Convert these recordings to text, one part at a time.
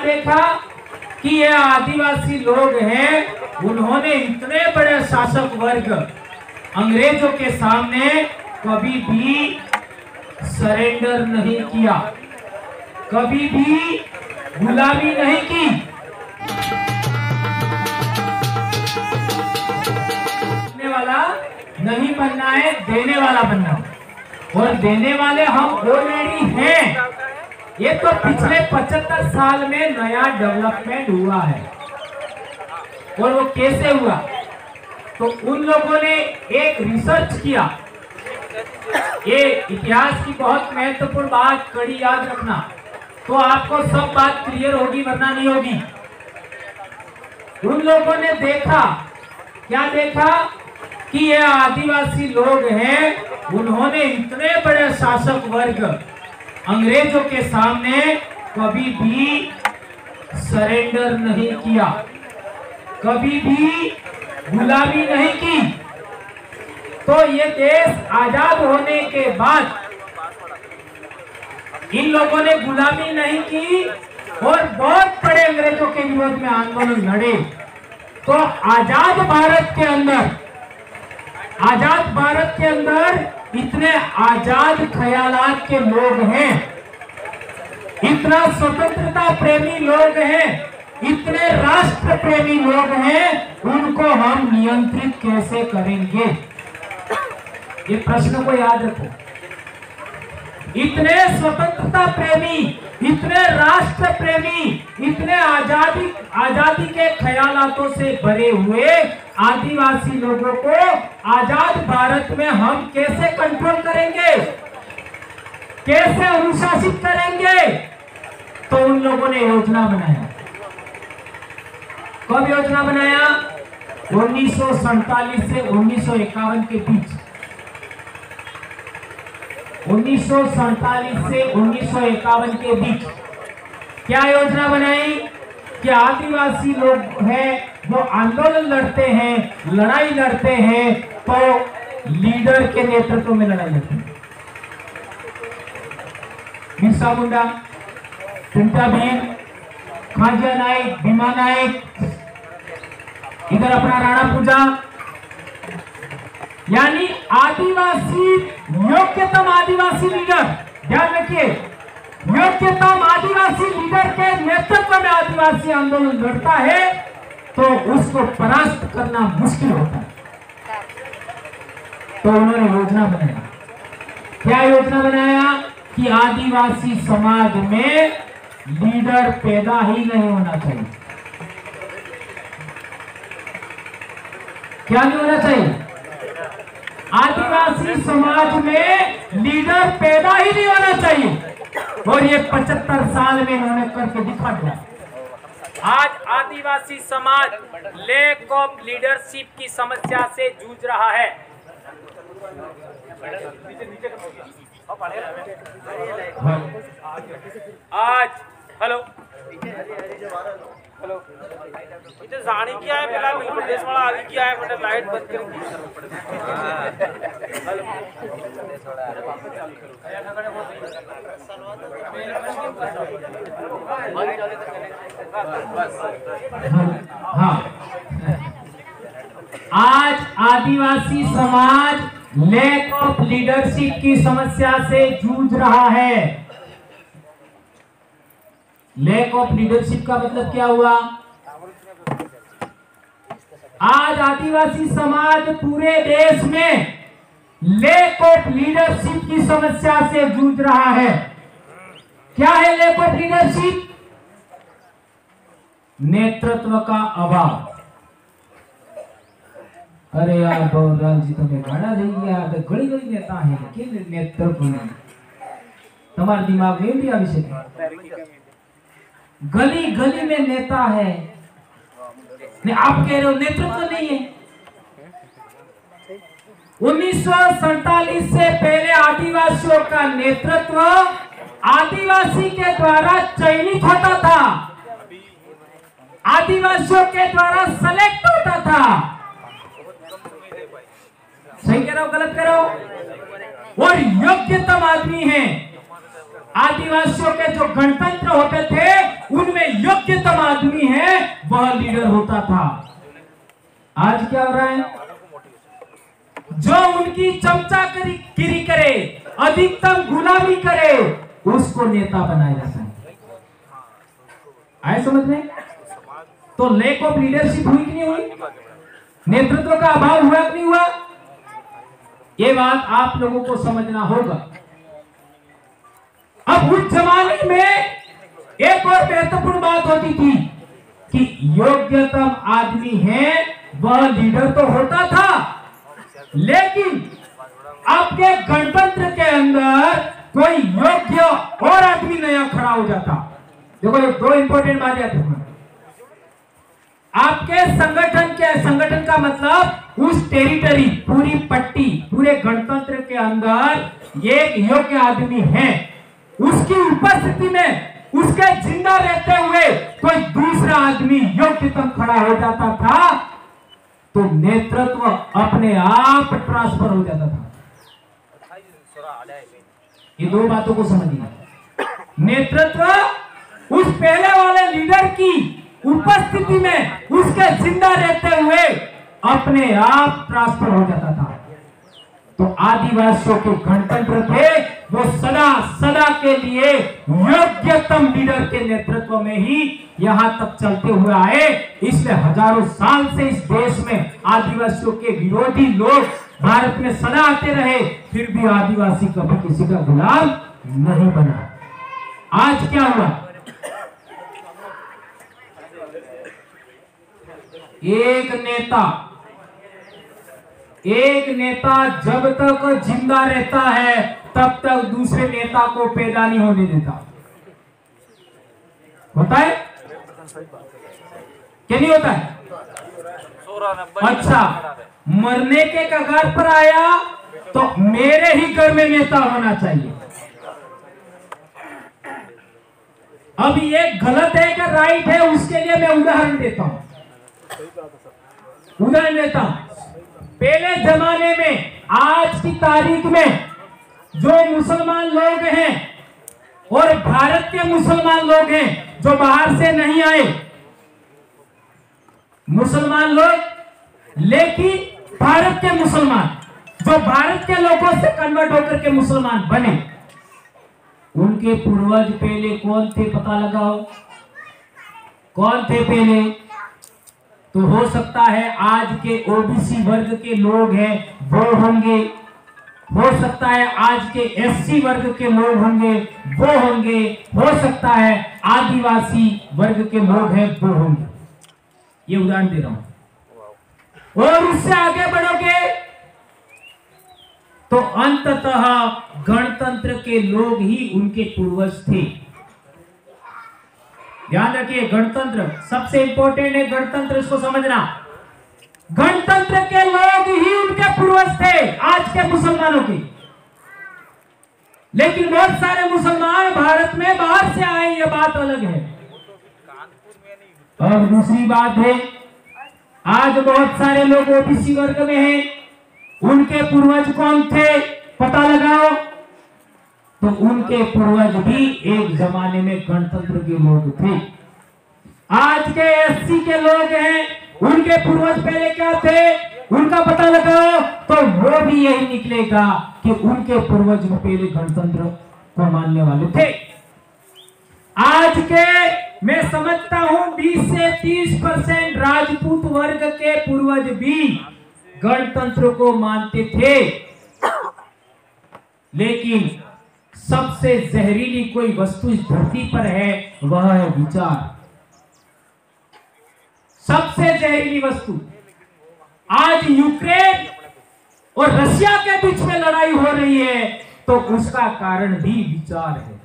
देखा कि ये आदिवासी लोग हैं, उन्होंने इतने बड़े शासक वर्ग अंग्रेजों के सामने कभी भी सरेंडर नहीं किया, कभी भी गुलामी नहीं की। देने वाला नहीं बनना है, देने वाला बनना, और देने वाले हम ऑलरेडी हैं। ये तो पिछले 75 साल में नया डेवलपमेंट हुआ है। और वो कैसे हुआ? तो उन लोगों ने एक रिसर्च किया। ये इतिहास की बहुत महत्वपूर्ण बात, कड़ी याद रखना, तो आपको सब बात क्लियर होगी, वरना नहीं होगी। उन लोगों ने देखा, क्या देखा कि ये आदिवासी लोग हैं, उन्होंने इतने बड़े शासक वर्ग अंग्रेजों के सामने कभी भी सरेंडर नहीं किया, कभी भी गुलामी नहीं की। तो ये देश आजाद होने के बाद इन लोगों ने गुलामी नहीं की और बहुत बड़े अंग्रेजों के विरोध में आंदोलन लड़े। तो आजाद भारत के अंदर इतने आजाद ख्यालात के लोग हैं, इतना स्वतंत्रता प्रेमी लोग हैं, इतने राष्ट्र प्रेमी लोग हैं, उनको हम नियंत्रित कैसे करेंगे? ये प्रश्न को याद रखो। इतने स्वतंत्रता प्रेमी, इतने राष्ट्र प्रेमी, इतने आजादी के ख्यालातों से भरे हुए आदिवासी लोगों को आजाद भारत में हम कैसे कंट्रोल करेंगे, कैसे अनुशासित करेंगे? तो उन लोगों ने योजना बनाया। कब योजना बनाया? 1947 से 1951 के बीच। 1947 से 1951 के बीच क्या योजना बनाई कि आदिवासी लोग हैं, वो आंदोलन लड़ते हैं, लड़ाई लड़ते हैं, तो लीडर के नेतृत्व में लड़ाई लड़ते हैं। बिरसा मुंडा, चिंता भीम, खाजिया नाइक, भीमा नाइक, इधर अपना राणा पूजा, यानी आदिवासी योग्यतम आदिवासी लीडर, ध्यान रखिए, योग्यतम आदिवासी लीडर के नेतृत्व में आदिवासी आंदोलन लड़ता है तो उसको परास्त करना मुश्किल होता है। तो उन्होंने योजना बनाया। क्या योजना बनाया? कि आदिवासी समाज में लीडर पैदा ही नहीं होना चाहिए। क्या नहीं होना चाहिए? आदिवासी समाज में लीडर पैदा ही नहीं होना चाहिए। और ये 75 साल में इन्होंने करके दिखा दिया। आज आदिवासी समाज लैक ऑफ लीडरशिप की समस्या से जूझ रहा है। आज हेलो इधर जाने क्या है, फिलहाल प्रदेश वाला आगे क्या है, मतलब लाइट बंद कर हाँ, आज आदिवासी समाज लैक ऑफ लीडरशिप की समस्या से जूझ रहा है। लैक ऑफ लीडरशिप का मतलब क्या हुआ? आज आदिवासी समाज पूरे देश में लैक ऑफ लीडरशिप की समस्या से जूझ रहा है। क्या है लैक ऑफ लीडरशिप? नेतृत्व का अभाव। अरे यार बहुराज जी तुम्हें गाड़ा दे गया, तो गड़ी गड़ी नेता है कि नेतृत्व में तुम्हारे दिमाग में भी अभिषेक, गली गली में नेता है। आप कह रहे हो नेतृत्व नहीं है। 1947 से पहले आदिवासियों का नेतृत्व आदिवासी के द्वारा चयनित होता था, आदिवासियों के द्वारा सेलेक्ट होता था। सही कह रहा हो गलत कह रहा हो? और योग्यतम आदमी हैं। आदिवासियों के जो गणतंत्र होते थे उनमें योग्य योग्यतम आदमी है वह लीडर होता था। आज क्या हो रहा है? जो उनकी चमचागिरी करे, अधिकतम गुलामी करे, उसको नेता बनाया जाता है। आए समझ में? तो लैक ऑफ लीडरशिप हुई कि नहीं हुई? नेतृत्व का अभाव हुआ कि नहीं हुआ? ये बात आप लोगों को समझना होगा। अब उस जमाने में एक और महत्वपूर्ण बात होती थी कि योग्यतम आदमी है वह लीडर तो होता था, लेकिन आपके गणतंत्र के अंदर कोई योग्य और आदमी नया खड़ा हो जाता। देखो ये दो इंपॉर्टेंट बात याद रखना। आपके संगठन का मतलब उस टेरिटरी, पूरी पट्टी, पूरे गणतंत्र के अंदर एक योग्य आदमी है, उसकी उपस्थिति में, उसके जिंदा रहते हुए कोई दूसरा आदमी योग्यतम खड़ा हो जाता था तो नेतृत्व अपने आप ट्रांसफर हो जाता था। ये दो बातों को समझिए। नेतृत्व उस पहले वाले लीडर की उपस्थिति में, उसके जिंदा रहते हुए अपने आप ट्रांसफर हो जाता था। तो आदिवासियों के गणतंत्र थे वो सदा सदा के लिए योग्यतम लीडर के नेतृत्व में ही यहां तक चलते हुए आए। इसलिए हजारों साल से इस देश में आदिवासियों के विरोधी लोग भारत में सदा आते रहे, फिर भी आदिवासी कभी किसी का गुलाम नहीं बना। आज क्या हुआ? एक नेता जब तक जिंदा रहता है तब तक दूसरे नेता को पैदा नहीं होने देता। होता है क्या? नहीं होता है? अच्छा, मरने के कगार पर आया तो मेरे ही घर में नेता होना चाहिए। अब ये गलत है कि राइट है, उसके लिए मैं उदाहरण देता हूं। पहले जमाने में, आज की तारीख में जो मुसलमान लोग हैं और भारत के मुसलमान लोग हैं जो बाहर से नहीं आए मुसलमान लोग, लेकिन भारत के मुसलमान जो भारत के लोगों से कन्वर्ट होकर के मुसलमान बने, उनके पूर्वज पहले कौन थे? पता लगाओ कौन थे पहले। तो हो सकता है आज के ओबीसी वर्ग के लोग हैं वो होंगे, हो सकता है आज के एससी वर्ग के लोग होंगे वो होंगे, हो सकता है आदिवासी वर्ग के लोग हैं वो होंगे। ये उदाहरण दे रहा हूं। और उससे आगे बढ़ोगे तो अंततः गणतंत्र के लोग ही उनके पूर्वज थे। ध्यान रखिए, गणतंत्र सबसे इंपॉर्टेंट है। गणतंत्र, इसको समझना, गणतंत्र के लोग ही उनके पूर्वज थे आज के मुसलमानों की। लेकिन बहुत सारे मुसलमान भारत में बाहर से आए, ये बात अलग है। और दूसरी बात है, आज बहुत सारे लोग ओबीसी वर्ग में हैं, उनके पूर्वज कौन थे? पता लगाओ। तो उनके पूर्वज भी एक जमाने में गणतंत्र के लोग थे। आज के एससी के लोग हैं, उनके पूर्वज पहले क्या थे? उनका पता लगाओ तो वो भी यही निकलेगा कि उनके पूर्वज पहले गणतंत्र को मानने वाले थे। आज के मैं समझता हूं 20 से 30% राजपूत वर्ग के पूर्वज भी गणतंत्र को मानते थे। लेकिन सबसे जहरीली कोई वस्तु इस धरती पर है, वह है विचार। सबसे जहरीली वस्तु। आज यूक्रेन और रशिया के बीच में लड़ाई हो रही है तो उसका कारण भी विचार है।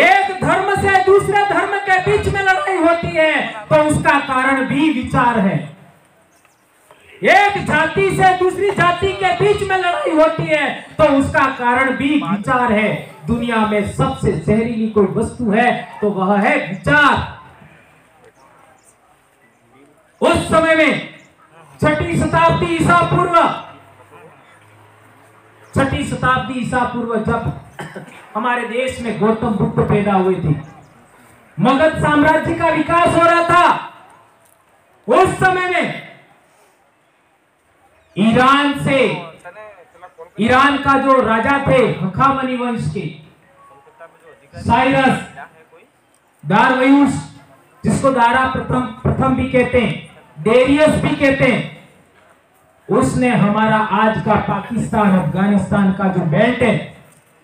एक धर्म से दूसरे धर्म के बीच में लड़ाई होती है तो उसका कारण भी विचार है। एक जाति से दूसरी जाति के बीच में लड़ाई होती है तो उसका कारण भी विचार है। दुनिया में सबसे जहरीली कोई वस्तु है तो वह है विचार। उस समय में 6वीं शताब्दी ईसा पूर्व जब हमारे देश में गौतम बुद्ध पैदा हुए थे मगध साम्राज्य का विकास हो रहा था। उस समय में ईरान का जो राजा थे हखामनी वंश के, साइरस दारवयुस, जिसको दारा प्रथम भी कहते हैं, डेरियस भी कहते हैं, उसने हमारा आज का पाकिस्तान अफगानिस्तान का जो बेल्ट है,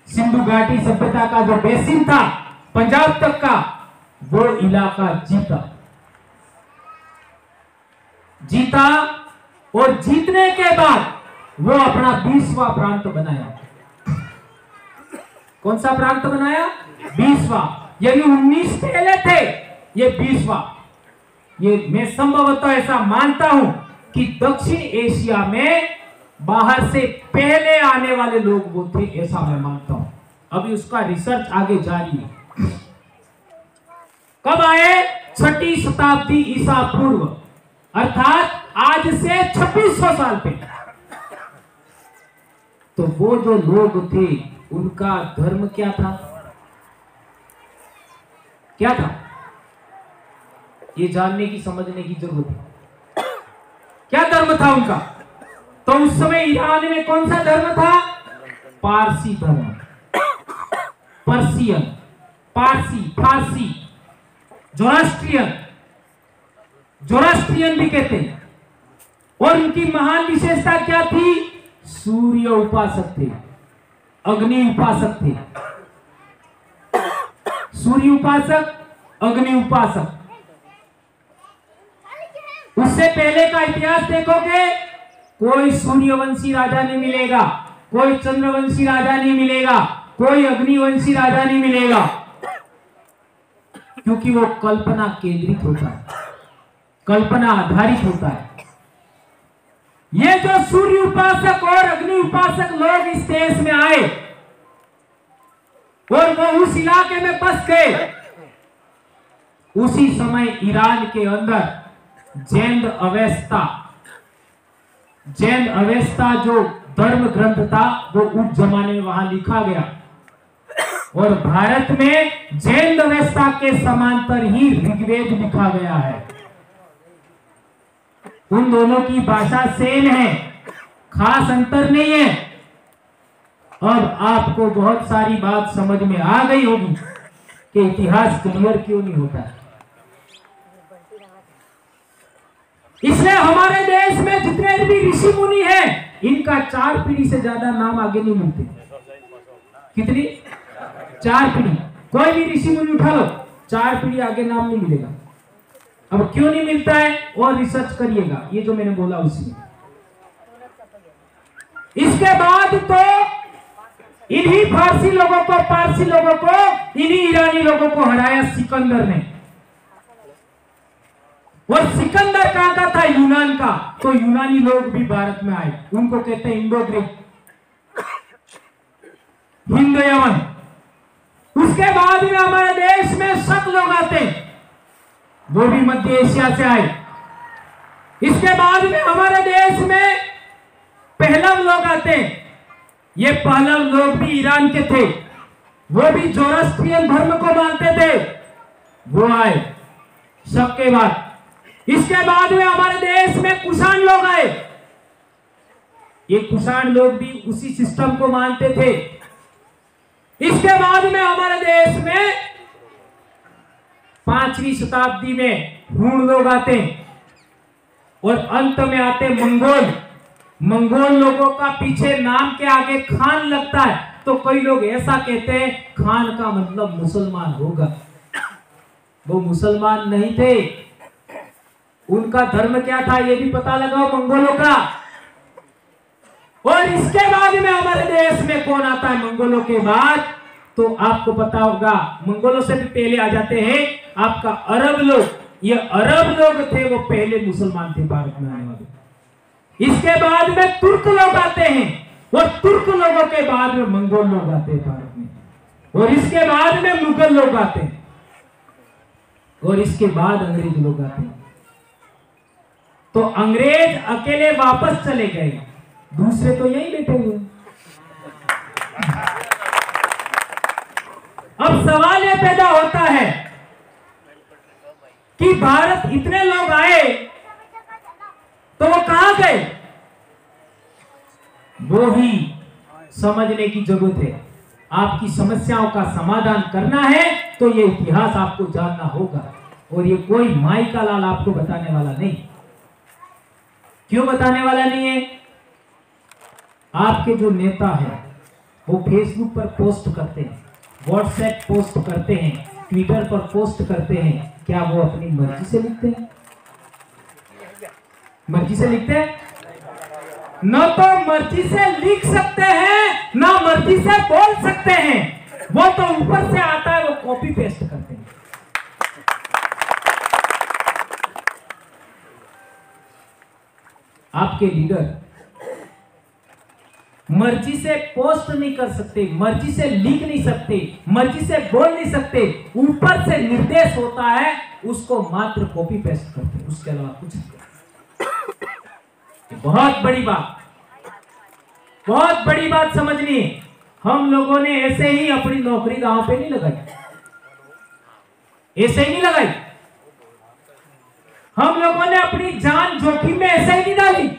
सिंधु घाटी सभ्यता का जो बेसिन था पंजाब तक का, वो इलाका जीता और जीतने के बाद वो अपना 20वां प्रांत बनाया। कौन सा प्रांत बनाया? 20वां। यानी 19 पहले थे, ये 20वां। ये मैं संभवतः ऐसा मानता हूं कि दक्षिण एशिया में बाहर से पहले आने वाले लोग वो थे, ऐसा मैं मानता हूं। अभी उसका रिसर्च आगे जारी है। कब आए? 6ठी शताब्दी ईसा पूर्व, अर्थात आज से 2600 साल पहले। तो वो जो लोग थे उनका धर्म क्या था? क्या था? ये जानने की, समझने की जरूरत है। क्या धर्म था उनका? तो उस समय ईरान में कौन सा धर्म था? पारसी धर्म, पर्शियन, पारसी, फारसी, जोरास्ट्रियन भी कहते हैं। और उनकी महान विशेषता क्या थी? सूर्य उपासक थे, अग्नि उपासक थे। सूर्य उपासक, अग्नि उपासक। उससे पहले का इतिहास देखोगे, कोई सूर्यवंशी राजा नहीं मिलेगा, कोई चंद्रवंशी राजा नहीं मिलेगा, कोई अग्निवंशी राजा नहीं मिलेगा, क्योंकि वो कल्पना केंद्रित होता है, कल्पना आधारित होता है। ये जो सूर्य उपासक और अग्नि उपासक लोग इस देश में आए और वो उस इलाके में बस गए, उसी समय ईरान के अंदर जैन अवेस्ता जो धर्म ग्रंथ था वो उस जमाने में वहां लिखा गया। और भारत में जैन अवेस्ता के समांतर ही ऋग्वेद लिखा गया है। उन दोनों की भाषा सेम है, खास अंतर नहीं है। अब आपको बहुत सारी बात समझ में आ गई होगी कि इतिहास क्लियर क्यों नहीं होता। इसलिए हमारे देश में जितने भी ऋषि मुनि हैं, इनका 4 पीढ़ी से ज्यादा नाम आगे नहीं मिलते। कितनी? 4 पीढ़ी। कोई भी ऋषि मुनि उठा लो, 4 पीढ़ी आगे नाम नहीं मिलेगा। अब क्यों नहीं मिलता है? और रिसर्च करिएगा, ये जो मैंने बोला उसी। इसके बाद तो इन्हीं फारसी लोगों को, पारसी लोगों को, इन्हीं ईरानी लोगों को हराया सिकंदर ने। और सिकंदर कहां का था? यूनान का। तो यूनानी लोग भी भारत में आए, उनको कहते हैं इंडो ग्रीक, हिंद यवन। उसके बाद में हमारे देश में शक लोग आते हैं, वो भी मध्य एशिया से आए। इसके बाद में हमारे देश में पहलव लोग आते हैं। ये पहलव लोग भी ईरान के थे, वो भी जोरास्ट्रियन धर्म को मानते थे, वो आए शक के बाद। इसके बाद में हमारे देश में कुषाण लोग आए। ये कुषाण लोग भी उसी सिस्टम को मानते थे। इसके बाद में हमारे देश में 5वीं शताब्दी में हूण लोग आते हैं और अंत में आते मंगोल। मंगोल लोगों का पीछे नाम के आगे खान लगता है, तो कई लोग ऐसा कहते हैं खान का मतलब मुसलमान होगा। वो मुसलमान नहीं थे। उनका धर्म क्या था ये भी पता लगाओ मंगोलों का। और इसके बाद में हमारे देश में कौन आता है मंगोलों के बाद? तो आपको पता होगा, मंगोलों से भी पहले आ जाते हैं आपका अरब लोग। ये अरब लोग थे, वो पहले मुसलमान थे भारत में आने वाले। इसके बाद में तुर्क लोग आते हैं और तुर्क लोगों के बाद में मंगोल लोग आते हैं भारत में। और इसके बाद में मुगल लोग आते हैं और इसके बाद अंग्रेज लोग आते हैं। तो अंग्रेज अकेले वापस चले गए, दूसरे तो यही बैठे हुए। अब सवाल यह पैदा होता है कि भारत इतने लोग आए तो वो कहां गए, वो ही समझने की जरूरत है। आपकी समस्याओं का समाधान करना है तो ये इतिहास आपको जानना होगा, और ये कोई माई का लाल आपको बताने वाला नहीं। क्यों बताने वाला नहीं है? आपके जो नेता हैं वो फेसबुक पर पोस्ट करते हैं, व्हाट्सएप पोस्ट करते हैं, ट्विटर पर पोस्ट करते हैं, क्या वो अपनी मर्जी से लिखते हैं? मर्जी से लिखते हैं? न तो मर्जी से लिख सकते हैं, ना मर्जी से बोल सकते हैं, वो तो ऊपर से आता है, वो कॉपी पेस्ट करते हैं। आपके लीडर मर्जी से पोस्ट नहीं कर सकते, मर्जी से लिख नहीं सकते, मर्जी से बोल नहीं सकते, ऊपर से निर्देश होता है, उसको मात्र कॉपी पेस्ट करते, उसके अलावा कुछ नहीं। बहुत बड़ी बात, बहुत बड़ी बात समझनी है। हम लोगों ने ऐसे ही अपनी नौकरी दांव पे नहीं लगाई, ऐसे ही नहीं लगाई। हम लोगों ने अपनी जान जोखिम में ऐसे ही नहीं डाली।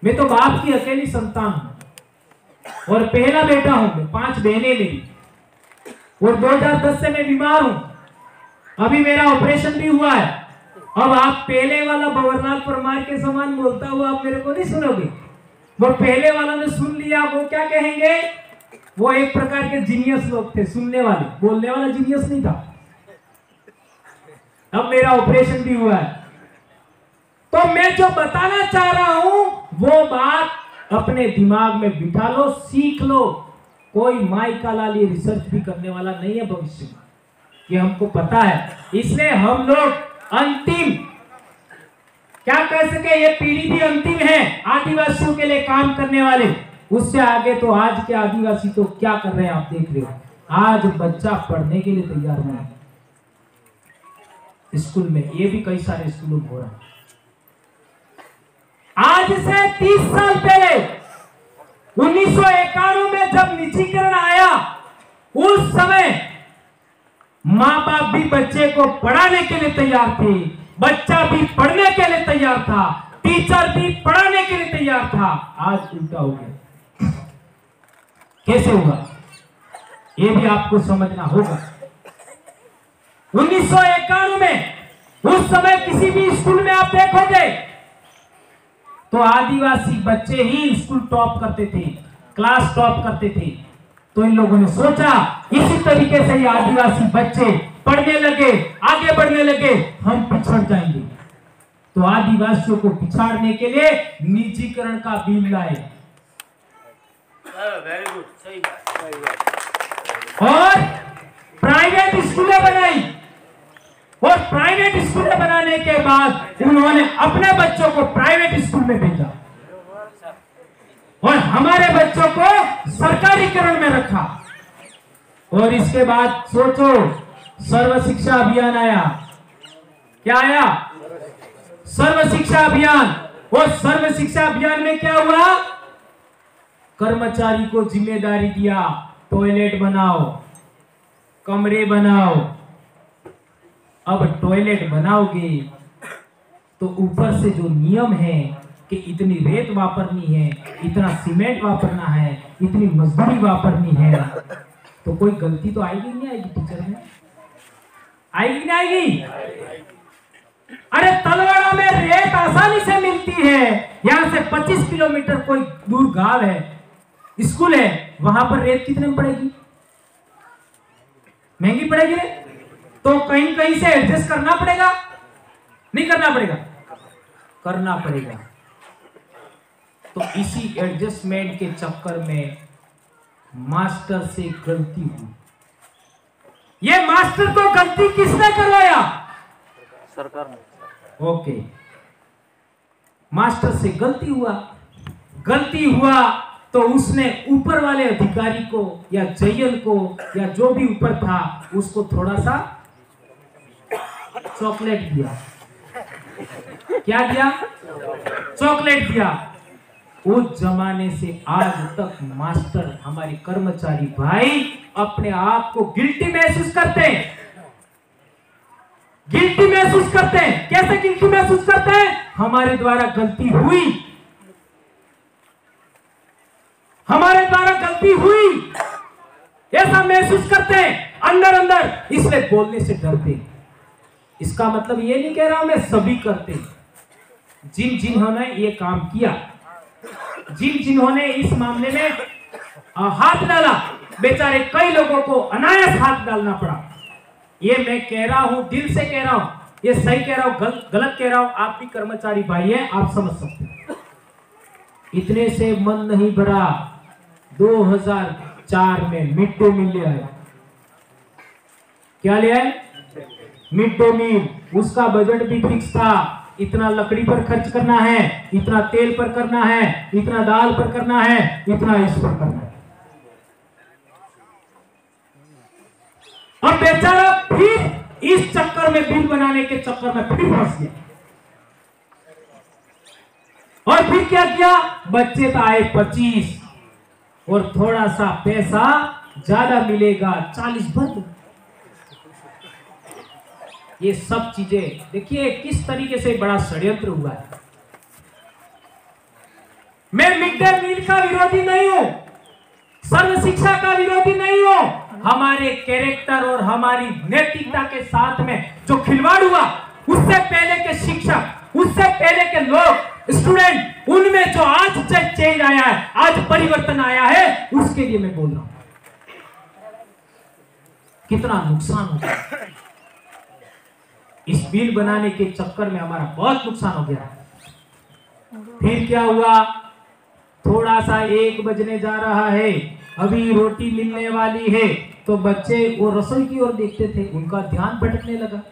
मैं तो बाप की अकेली संतान हूं और पहला बेटा हूं, मैं 5 बहनें मेरी, और 2010 से मैं बीमार हूं। अभी मेरा ऑपरेशन भी हुआ है। अब आप पहले वाला भंवरलाल परमार के समान बोलता हुआ आप मेरे को नहीं सुनोगे। वो पहले वाला ने सुन लिया, वो क्या कहेंगे, वो एक प्रकार के जीनियस लोग थे, सुनने वाले, बोलने वाला जीनियस नहीं था। अब मेरा ऑपरेशन भी हुआ है, तो मैं जो बताना चाह रहा हूं वो बात अपने दिमाग में बिठा लो, सीख लो। कोई माई का लाल ये रिसर्च भी करने वाला नहीं है भविष्य में, ये हमको पता है। इसलिए हम लोग अंतिम क्या कह सके, ये पीढ़ी भी अंतिम है आदिवासियों के लिए काम करने वाले। उससे आगे तो आज के आदिवासी तो क्या कर रहे हैं आप देख रहे हो। आज बच्चा पढ़ने के लिए तैयार नहीं है स्कूल में, ये भी कई सारे स्कूलों में हो रहा है। आज से 30 साल पहले 1991 में जब निजीकरण आया, उस समय माँ बाप भी बच्चे को पढ़ाने के लिए तैयार थे, बच्चा भी पढ़ने के लिए तैयार था, टीचर भी पढ़ाने के लिए तैयार था। आज उल्टा हो गया। कैसे हुआ ये भी आपको समझना होगा। 1991 में उस समय किसी भी स्कूल में आप देखोगे तो आदिवासी बच्चे ही स्कूल टॉप करते थे, क्लास टॉप करते थे। तो इन लोगों ने सोचा इसी तरीके से ही आदिवासी बच्चे पढ़ने लगे, आगे बढ़ने लगे, हम पिछड़ जाएंगे। तो आदिवासियों को पिछाड़ने के लिए निजीकरण का बिल लाए। वेरी गुड, सही बात। और प्राइवेट स्कूलें बनाई, और प्राइवेट स्कूलें बनाने के बाद उन्होंने अपने बच्चों को प्राइवेट स्कूल में भेजा और हमारे बच्चों को सरकारीकरण में रखा। और इसके बाद सोचो, सर्व शिक्षा अभियान आया। क्या आया? सर्व शिक्षा अभियान। और सर्व शिक्षा अभियान में क्या हुआ? कर्मचारी को जिम्मेदारी दिया, टॉयलेट बनाओ, कमरे बनाओ। अब टॉयलेट बनाओगे तो ऊपर से जो नियम है कि इतनी रेत वापरनी है, इतना सीमेंट वापरना है, इतनी मजदूरी वापरनी है, तो कोई गलती तो आएगी नहीं आएगी टीचर में? आएगी नहीं आएगी? अरे तलवाड़ा में रेत आसानी से मिलती है, यहां से 25 किलोमीटर कोई दूर गांव है, स्कूल है, वहां पर रेत कितने में पड़ेगी? महंगी पड़ेगी रे? तो कहीं कहीं से एडजस्ट करना पड़ेगा, नहीं करना पड़ेगा? करना पड़ेगा। तो इसी एडजस्टमेंट के चक्कर में मास्टर से गलती हुई। ये मास्टर को गलती किसने करवाया? सरकार ने। ओके, मास्टर से गलती हुआ तो उसने ऊपर वाले अधिकारी को या जयन को या जो भी ऊपर था उसको थोड़ा सा चॉकलेट दिया। क्या दिया? चॉकलेट दिया। उस जमाने से आज तक मास्टर, हमारे कर्मचारी भाई अपने आप को गिल्टी महसूस करते हैं। हमारे द्वारा गलती हुई, हमारे द्वारा गलती हुई ऐसा महसूस करते हैं अंदर अंदर, इसलिए बोलने से डरते हैं। इसका मतलब ये नहीं कह रहा हूं मैं सभी करते हैं, जिन्होंने ये काम किया, जिन्होंने इस मामले में हाथ डाला, बेचारे कई लोगों को अनायास हाथ डालना पड़ा। ये मैं कह रहा हूं, दिल से कह रहा हूं, ये सही कह रहा हूं गलत कह रहा हूं, आप भी कर्मचारी भाई हैं, आप समझ सकते हैं। इतने से मन नहीं भरा, 2004 में मिड डे मील ले आए। क्या ले आए? Mid day meal. उसका बजट भी फिक्स था, इतना लकड़ी पर खर्च करना है, इतना तेल पर करना है, इतना दाल पर करना है, इतना इस पर करना है। अब बेचारा फिर इस चक्कर में, बिल बनाने के चक्कर में फिर फंस गया। और फिर क्या किया? बच्चे तो आए 25 और थोड़ा सा पैसा ज्यादा मिलेगा, 40 भर दो। ये सब चीजें देखिए किस तरीके से बड़ा षड्यंत्र हुआ है। मैं मिड डे मील का विरोधी नहीं हूं, सर्व शिक्षा का विरोधी नहीं हूं। हमारे कैरेक्टर और हमारी नैतिकता के साथ में जो खिलवाड़ हुआ, उससे पहले के शिक्षक, उससे पहले के लोग, स्टूडेंट, उनमें जो आज चेंज आया है, आज परिवर्तन आया है, उसके लिए मैं बोल रहा हूं। कितना नुकसान हो गया इस बिल बनाने के चक्कर में, हमारा बहुत नुकसान हो गया। फिर क्या हुआ? थोड़ा सा 1 बजने जा रहा है, अभी रोटी मिलने वाली है, तो बच्चे वो रसोई की ओर देखते थे, उनका ध्यान भटकने लगा।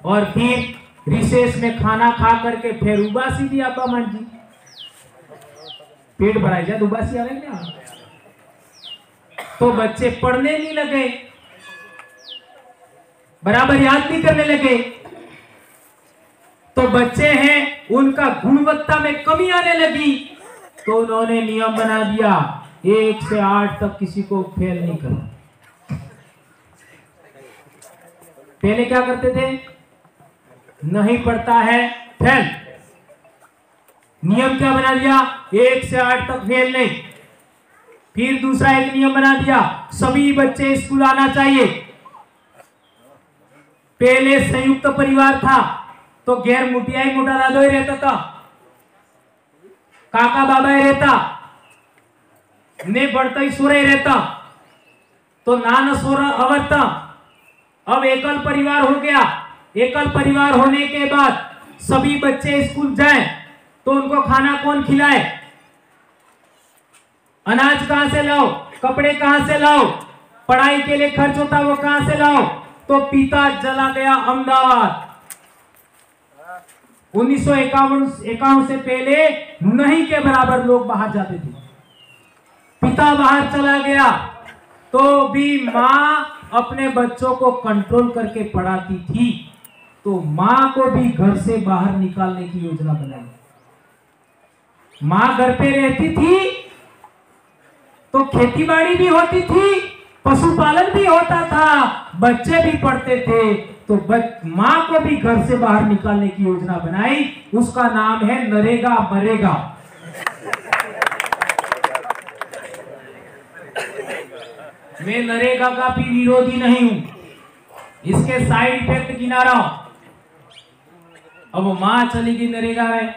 और फिर रिसेस में खाना खा करके फिर उबासी दी अब्बा मान जी, पेट भराई जाए उबासी आ रही ना, तो बच्चे पढ़ने नहीं लगे, बराबर याद नहीं करने लगे। तो बच्चे हैं, उनका गुणवत्ता में कमी आने लगी, तो उन्होंने नियम बना दिया 1 से 8 तक किसी को फेल नहीं करना। पहले क्या करते थे? नहीं पढ़ता है फेल। नियम क्या बना दिया? 1 से 8 तक फेल नहीं। फिर दूसरा एक नियम बना दिया, सभी बच्चे स्कूल आना चाहिए। पहले संयुक्त परिवार था तो गैर मुठिया ही मोटा दादो ही रहता था, काका बाबा ही रहता, ने बढ़ता ही सोरा ही रहता, तो नान सोरा अवरता। अब एकल परिवार हो गया। एकल परिवार होने के बाद सभी बच्चे स्कूल जाएं तो उनको खाना कौन खिलाए? अनाज कहां से लाओ? कपड़े कहां से लाओ? पढ़ाई के लिए खर्च होता वो कहां से लाओ? तो पिता चला गया अहमदाबाद। 1951 से पहले नहीं के बराबर लोग बाहर जाते थे। पिता बाहर चला गया तो भी माँ अपने बच्चों को कंट्रोल करके पढ़ाती थी, तो माँ को भी घर से बाहर निकालने की योजना बनाई। माँ घर पे रहती थी तो खेतीबाड़ी भी होती थी, पशुपालन भी होता था, बच्चे भी पढ़ते थे, तो माँ को भी घर से बाहर निकालने की योजना बनाई। उसका नाम है नरेगा मरेगा। मैं नरेगा का भी विरोधी नहीं हूं, इसके साइड इफेक्ट गिना रहा हूं। अब माँ चली गई नरेगा में,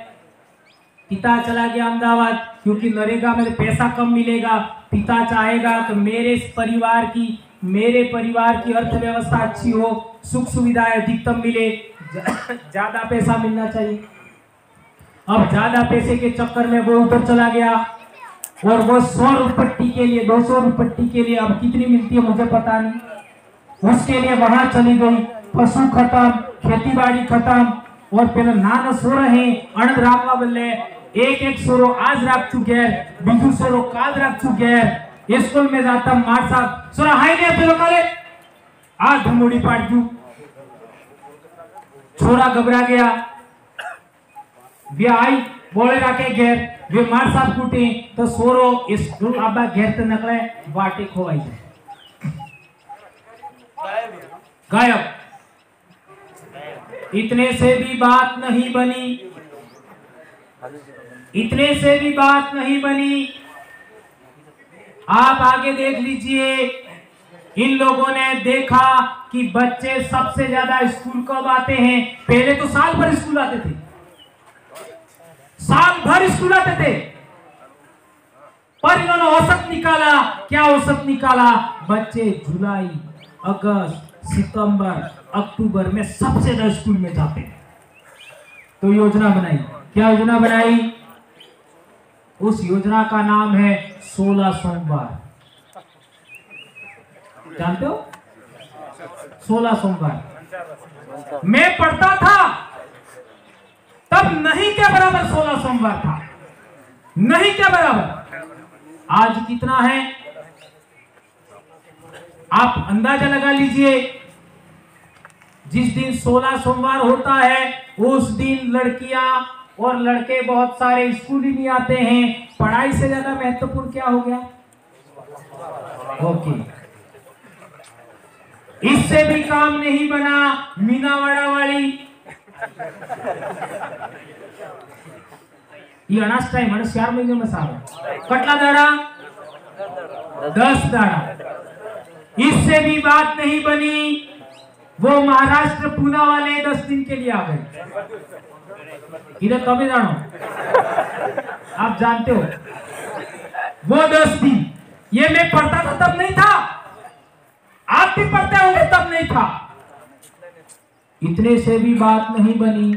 पिता चला गया अहमदाबाद, क्योंकि नरेगा में पैसा कम मिलेगा। पिता चाहेगा कि मेरे परिवार की अर्थव्यवस्था अच्छी हो, सुख सुविधाएं अधिकतम मिले, ज्यादा पैसा मिलना चाहिए। अब ज्यादा पैसे के चक्कर में वो ऊपर चला गया और वो 100 रुपट्टी के लिए, 200 रुपट्टी के लिए, अब कितनी मिलती है मुझे पता नहीं, उसके लिए वहां चली गई। पशु खत्म, खेती खत्म, और पहले नान सो रहे अणद राखवा बल्ले एक सोरो आज राख चुके, बीजू सोरो काल राख चुके। स्कूल में जाता मार साहब सोरा हाई ने पेलो काले आ धमोड़ी पाट दू। छोरा घबरा गया, वे आई बोले राके घेर, वे मार साहब कूटे तो सोरो स्कूल आबा घेर ते नकले वाटे खोवाई जाए, गायब। इतने से भी बात नहीं बनी, इतने से भी बात नहीं बनी। आप आगे देख लीजिए, इन लोगों ने देखा कि बच्चे सबसे ज्यादा स्कूल कब आते हैं। पहले तो साल भर स्कूल आते थे, साल भर स्कूल आते थे, पर इन्होंने औसत निकाला। क्या औसत निकाला? बच्चे जुलाई, अगस्त, सितंबर, अक्टूबर में सबसे ज्यादा स्कूल में जाते हैं। तो योजना बनाई। क्या योजना बनाई? उस योजना का नाम है 16 सोमवार। जानते हो 16 सोमवार? मैं पढ़ता था तब नहीं के बराबर 16 सोमवार था, नहीं के बराबर। आज कितना है आप अंदाजा लगा लीजिए। जिस दिन 16 सोमवार होता है उस दिन लड़कियां और लड़के बहुत सारे स्कूल ही नहीं आते हैं। पढ़ाई से ज्यादा महत्वपूर्ण क्या हो गया? ओके, इससे भी काम नहीं बना। मीनावाड़ा वाली ये अनाज टाइम 4 महीने में सारा कटला दाड़ा 10 दाड़ा। इससे भी बात नहीं बनी। वो महाराष्ट्र पूना वाले 10 दिन के लिए आ गए। इधर तमिलनाडु आप जानते हो, वो 10 दिन। ये मैं पढ़ता था तब नहीं था, आप भी पढ़ते होंगे तब नहीं था। इतने से भी बात नहीं बनी।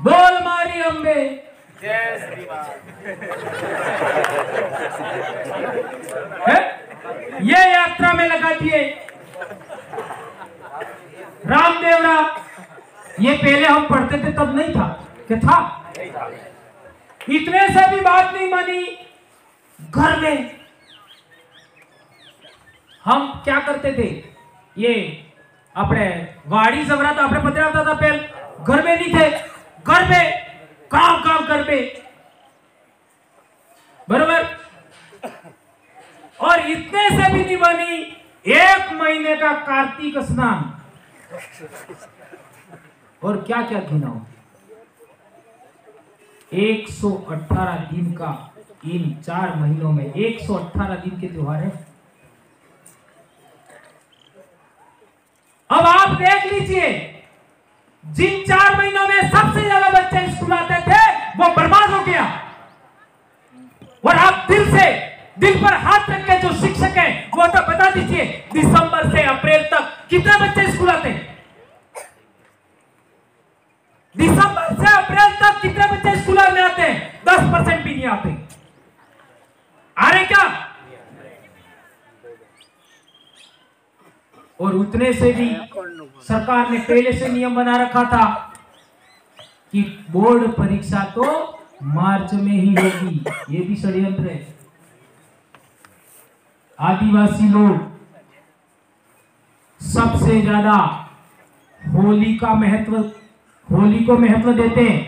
बोल मारी अम्बे, जय श्री राम। ये यात्रा में लगा दिए रामदेवरा। ये पहले हम पढ़ते थे तब नहीं था, क्या था? इतने से भी बात नहीं मानी। घर में हम क्या करते थे? ये अपने वाड़ी जबरा तो अपने पत्र आता था पहले, घर में नहीं थे, घर में काम काम कर पे, बरोबर। और इतने से भी नहीं बनी। 1 महीने का कार्तिक स्नान और क्या क्या गिनाओ, 118 दिन का, इन 4 महीनों में 118 दिन के त्योहार है। अब आप देख लीजिए, जिन 4 महीनों में सबसे ज्यादा बच्चे स्कूल आते थे वो बर्बाद हो गया। और आप दिल पर हाथ रख के जो शिक्षक है वो तो बता दीजिए, दिसंबर से अप्रैल तक कितने बच्चे स्कूल आते हैं? दिसंबर से अप्रैल तक कितने बच्चे स्कूल में आते हैं? 10% भी नहीं आते। आ रहे क्या? और उतने से भी सरकार ने पहले से नियम बना रखा था कि बोर्ड परीक्षा तो मार्च में ही होगी। ये भी षड्यंत्र है। आदिवासी लोग सबसे ज्यादा होली को महत्व देते हैं।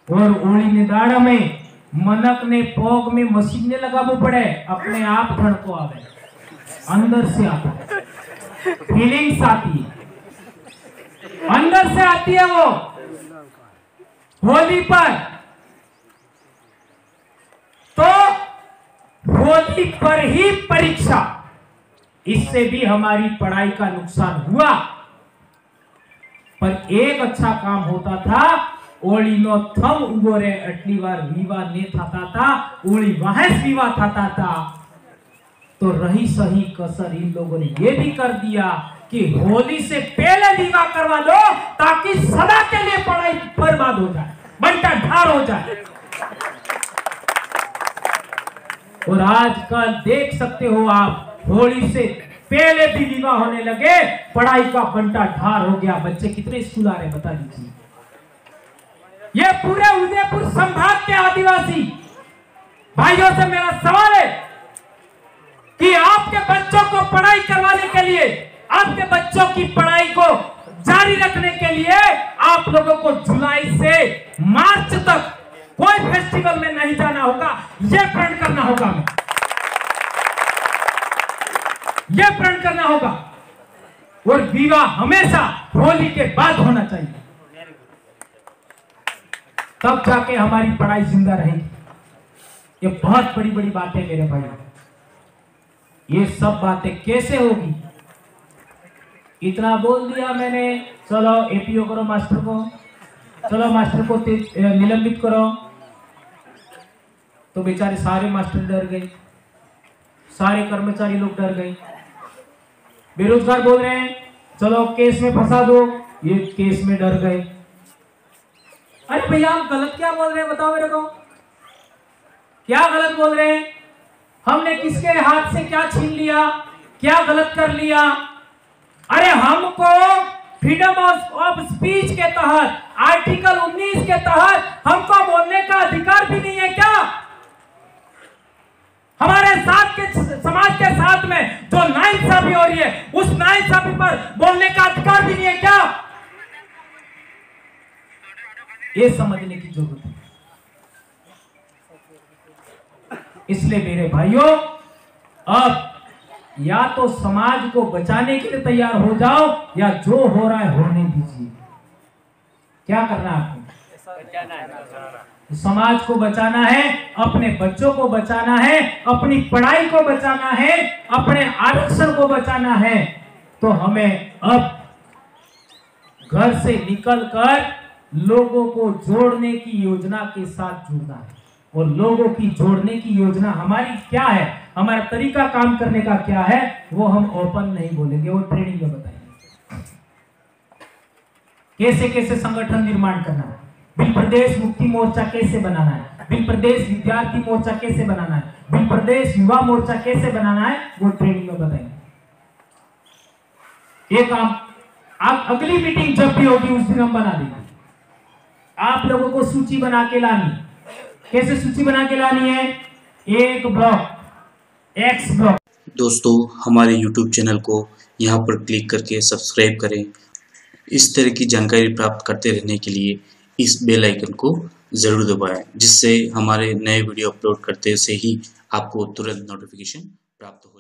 और ओली ने दाड़ा में मनक ने पोग में मशीन ने लगाबू पड़े, अपने आप धड़ को आवे, अंदर से आता है, फीलिंग्स आती है, अंदर से आती है वो होली पर। तो होली पर ही परीक्षा, इससे भी हमारी पढ़ाई का नुकसान हुआ। पर एक अच्छा काम होता था, ओली नो थम उगो रे अटली बार विवाह ने थाता था, ओली वहां विवाह थाता था। तो रही सही कसर इन लोगों ने ये भी कर दिया कि होली से पहले विवाह करवा दो, ताकि सदा के लिए पढ़ाई बर्बाद हो जाए, बंटा ढार हो जाए। और आजकल देख सकते हो आप, होली से पहले भी विवाह होने लगे, पढ़ाई का बंटा ढार हो गया। बच्चे कितने स्कूल आ रहे बता दीजिए। ये पूरे उदयपुर संभाग के आदिवासी भाइयों से मेरा सवाल है कि आपके बच्चों को पढ़ाई करवाने के लिए, आपके बच्चों की पढ़ाई को जारी रखने के लिए आप लोगों को जुलाई से मार्च तक कोई फेस्टिवल में नहीं जाना होगा। यह प्रण करना होगा, यह प्रण करना होगा। और विवाह हमेशा होली के बाद होना चाहिए, तब जाके हमारी पढ़ाई जिंदा रहेगी। ये बहुत बड़ी बड़ी बातें मेरे भाई। ये सब बातें कैसे होगी? इतना बोल दिया मैंने, चलो एपीओ करो मास्टर को, चलो मास्टर को निलंबित करो, तो बेचारे सारे मास्टर डर गए, सारे कर्मचारी लोग डर गए। बेरोजगार बोल रहे हैं चलो केस में फंसा दो, ये केस में डर गए। अरे भैया हम गलत क्या बोल रहे हैं बताओ मेरे को, क्या गलत बोल रहे हैं? हमने किसके हाथ से क्या छीन लिया, क्या गलत कर लिया? अरे हमको फ्रीडम ऑफ स्पीच के तहत आर्टिकल 19 के तहत हमको बोलने का अधिकार भी नहीं है क्या? हमारे साथ के समाज के साथ में जो नाइंसाफी हो रही है, उस नाइंसाफी पर बोलने का अधिकार भी नहीं है क्या? ये समझने की जरूरत है। इसलिए मेरे भाइयों, अब या तो समाज को बचाने के लिए तैयार हो जाओ, या जो हो रहा है होने दीजिए। क्या करना है आपको? समाज को बचाना है, अपने बच्चों को बचाना है, अपनी पढ़ाई को बचाना है, अपने आरक्षण को बचाना है, तो हमें अब घर से निकलकर लोगों को जोड़ने की योजना के साथ जुड़ना है। और लोगों की जोड़ने की योजना हमारी क्या है, हमारा तरीका काम करने का क्या है, वो हम ओपन नहीं बोलेंगे, वो ट्रेनिंग में बताएंगे। कैसे कैसे संगठन निर्माण करना है, बिल प्रदेश मुक्ति मोर्चा कैसे बनाना है, बिल प्रदेश विद्यार्थी मोर्चा कैसे बनाना है, बिल प्रदेश युवा मोर्चा कैसे बनाना है, वो ट्रेनिंग में बताएंगे। ये काम आप अगली मीटिंग जब भी होगी उस दिन हम बना देंगे। आप लोगों को सूची बना के लानी। कैसे सूची बना के लानी है? एक ब्लॉक, एक्स ब्लॉक। दोस्तों, हमारे YouTube चैनल को यहाँ पर क्लिक करके सब्सक्राइब करें। इस तरह की जानकारी प्राप्त करते रहने के लिए इस बेल आइकन को ज़रूर दबाएं, जिससे हमारे नए वीडियो अपलोड करते से ही आपको तुरंत नोटिफिकेशन प्राप्त हो।